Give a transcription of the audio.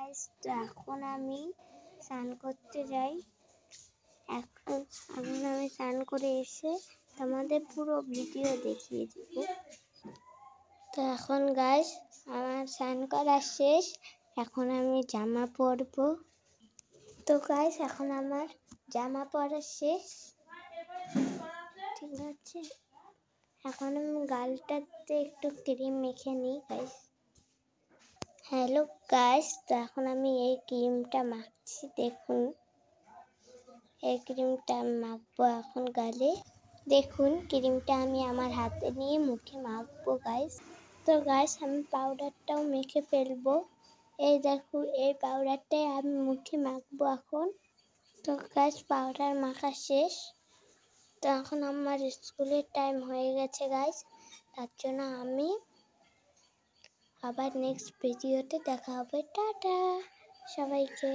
Guys, তো এখন আমি স্নান করতে যাই। এখন আমি স্নান করে এসে তোমাদের পুরো ভিডিও দেখিয়ে দেব। তো এখন গাইস আমার স্নান করা শেষ, এখন আমি জামা পরবো। তো গাইস এখন আমার জামা পরা শেষ, ঠিক আছে। এখন আমি গালটাতে একটু ক্রিম মেখে নিই গাইস। হ্যালো গাইস, তো এখন আমি এই ক্রিমটা মাখছি। দেখুন, এই ক্রিমটা মাখবো এখন গালে। দেখুন ক্রিমটা আমি আমার হাতে নিয়ে মুখে মাখবো গাইস। তো গাইস আমি পাউডারটাও মেখে ফেলবো। এই দেখুন, এই পাউডারটাই আমি মুখে মাখবো এখন। তো গাইস পাউডার মাখা শেষ। তো এখন আমার স্কুলের টাইম হয়ে গেছে গাইস, তার জন্য আমি আবার নেক্সট ভিডিওতে দেখা হবে। টাটা সবাইকে।